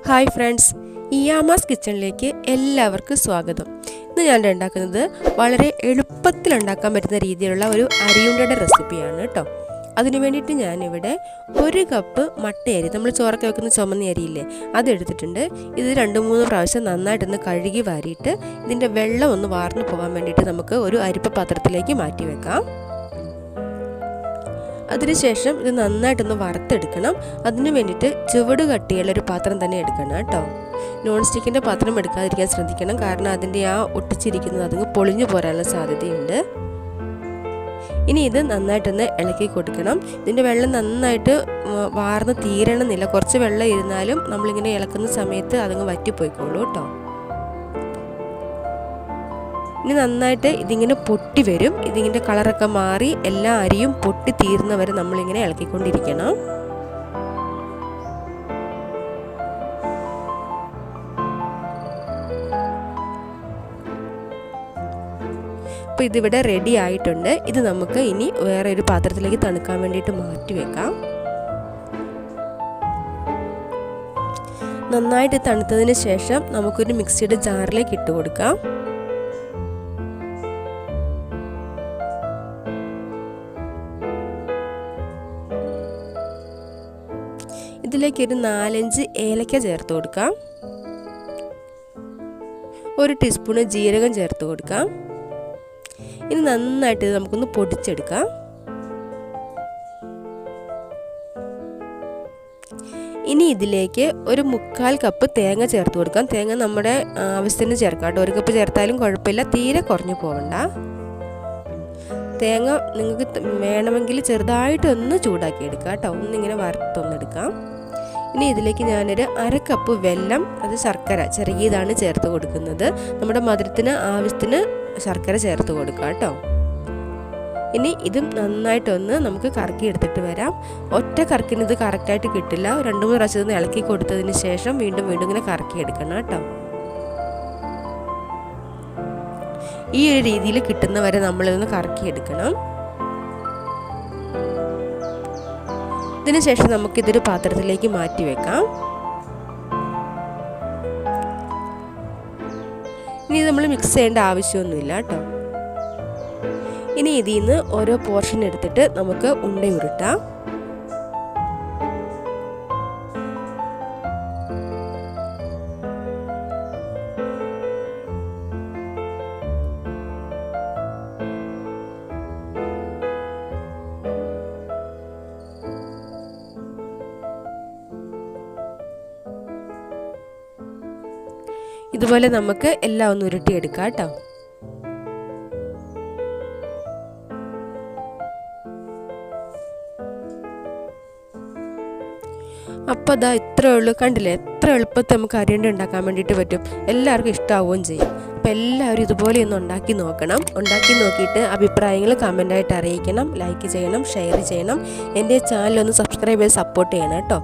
Hi friends, ഇയാമാസ് കിച്ചണിലേക്ക് എല്ലാവർക്കും സ്വാഗതം. ഇന്ന് ഞാൻ ഉണ്ടാക്കുന്നത് വളരെ എളുപ്പത്തിൽ ഉണ്ടാക്കാൻ പറ്റുന്ന രീതിയിലുള്ള ഒരു അരിയുണ്ടയുടെ റെസിപ്പിയാണ് കേട്ടോ. അതിന് വേണ്ടിയിട്ട് ഞാനിവിടെ 1 കപ്പ് മട്ടയരി, നമ്മൾ ചോറൊക്കെ വെക്കുന്ന ചുമന്ന അരിയില്ലേ, അതെടുത്തിട്ടുണ്ട്. ഇത് 2-3 പ്രാവശ്യം നന്നായിട്ടൊന്ന് കഴുകി വാരിയിട്ട് ഇതിൻ്റെ വെള്ളം ഒന്ന് വാർന്നു പോകാൻ വേണ്ടിയിട്ട് നമുക്ക് ഒരു അരിപ്പ പാത്രത്തിലേക്ക് മാറ്റി വെക്കാം. അതിനുശേഷം ഇത് നന്നായിട്ടൊന്ന് വറുത്തെടുക്കണം. അതിന് വേണ്ടിയിട്ട് ചുവട് കട്ടിയുള്ളൊരു പാത്രം തന്നെ എടുക്കണം കേട്ടോ. നോൺ സ്റ്റിക്കിൻ്റെ പാത്രം എടുക്കാതിരിക്കാൻ ശ്രദ്ധിക്കണം, കാരണം അതിൻ്റെ ആ ഒട്ടിച്ചിരിക്കുന്നത് അതങ്ങ് പൊളിഞ്ഞു പോരാനുള്ള സാധ്യതയുണ്ട്. ഇനി ഇത് നന്നായിട്ടൊന്ന് ഇളക്കി കൊടുക്കണം. ഇതിൻ്റെ വെള്ളം നന്നായിട്ട് വാർന്ന് തീരണമെന്നില്ല, കുറച്ച് വെള്ളം ഇരുന്നാലും നമ്മളിങ്ങനെ ഇളക്കുന്ന സമയത്ത് അതങ്ങ് വറ്റിപ്പോയിക്കോളൂ കേട്ടോ. ഇനി നന്നായിട്ട് ഇതിങ്ങനെ പൊട്ടി വരും. ഇതിൻ്റെ കളറൊക്കെ മാറി എല്ലാ അരിയും പൊട്ടി തീർന്നവരെ നമ്മളിങ്ങനെ ഇളക്കിക്കൊണ്ടിരിക്കണം. അപ്പോൾ ഇതിവിടെ റെഡി ആയിട്ടുണ്ട്. ഇത് നമുക്ക് ഇനി വേറെ ഒരു പാത്രത്തിലേക്ക് തണുക്കാൻ വേണ്ടിയിട്ട് മാറ്റി വെക്കാം. നന്നായിട്ട് തണുത്തതിന് ശേഷം നമുക്കൊരു മിക്സിയുടെ ജാറിലേക്ക് ഇട്ട് കൊടുക്കാം. ഇതിലേക്ക് ഒരു 4-5 ഏലക്ക ചേർത്ത് കൊടുക്കാം. 1 ടീസ്പൂൺ ജീരകം ചേർത്ത് കൊടുക്കാം. ഇനി നന്നായിട്ട് നമുക്കൊന്ന് പൊടിച്ചെടുക്കാം. ഇനി ഇതിലേക്ക് ഒരു 1/4 കപ്പ് തേങ്ങ ചേർത്ത് കൊടുക്കാം. തേങ്ങ നമ്മുടെ ആവശ്യത്തിന് ചേർക്കാം കേട്ടോ. 1 കപ്പ് ചേർത്താലും കുഴപ്പമില്ല, തീരെ കുറഞ്ഞു പോകണ്ട. തേങ്ങ നിങ്ങൾക്ക് വേണമെങ്കിൽ ചെറുതായിട്ടൊന്ന് ചൂടാക്കി എടുക്കാം കേട്ടോ. ഒന്നിങ്ങനെ വറുത്തൊന്നെടുക്കാം. ഇനി ഇതിലേക്ക് ഞാനൊരു 1/2 കപ്പ് വെല്ലം, അത് ശർക്കര ചെറിയതാണ് ചേർത്ത് കൊടുക്കുന്നത്. നമ്മുടെ മധുരത്തിന് ആവശ്യത്തിന് ശർക്കര ചേർത്ത് കൊടുക്കാം കേട്ടോ. ഇനി ഇതും നന്നായിട്ടൊന്ന് നമുക്ക് കറക്കി എടുത്തിട്ട് വരാം. ഒറ്റ കറക്കിന് ഇത് കറക്റ്റായിട്ട് കിട്ടില്ല. 2-3 പ്രാവശ്യം ഒന്ന് ഇളക്കി കൊടുത്തതിന് ശേഷം വീണ്ടും ഇങ്ങനെ കറക്കി എടുക്കണം കേട്ടോ. ഈ ഒരു രീതിയിൽ കിട്ടുന്നവരെ നമ്മളിതൊന്ന് കറക്കിയെടുക്കണം. ഇതിനുശേഷം നമുക്കിതൊരു പാത്രത്തിലേക്ക് മാറ്റി വെക്കാം. ഇനി നമ്മൾ മിക്സ് ചെയ്യേണ്ട ആവശ്യമൊന്നുമില്ല കേട്ടോ. ഇനി ഇതിൽ നിന്ന് ഓരോ പോർഷൻ എടുത്തിട്ട് നമുക്ക് ഉണ്ട ഉരുട്ടാം. ഇതുപോലെ നമുക്ക് എല്ലാം ഒന്ന് ഉരുട്ടിയെടുക്കാം കേട്ടോ. അപ്പോൾ അതാ ഇത്രയേ ഉള്ളൂ. കണ്ടില്ലേ, എത്ര എളുപ്പത്തിൽ നമുക്ക് അരിയുണ്ട ഉണ്ടാക്കാൻ വേണ്ടിയിട്ട് പറ്റും. എല്ലാവർക്കും ഇഷ്ടമാവുകയും ചെയ്യും. അപ്പോൾ എല്ലാവരും ഇതുപോലെ ഒന്ന് ഉണ്ടാക്കി നോക്കണം. ഉണ്ടാക്കി നോക്കിയിട്ട് അഭിപ്രായങ്ങൾ കമൻ്റായിട്ട് അറിയിക്കണം. ലൈക്ക് ചെയ്യണം, ഷെയർ ചെയ്യണം. എൻ്റെ ചാനലൊന്ന് സബ്സ്ക്രൈബ് ചെയ്ത് സപ്പോർട്ട് ചെയ്യണം കേട്ടോ.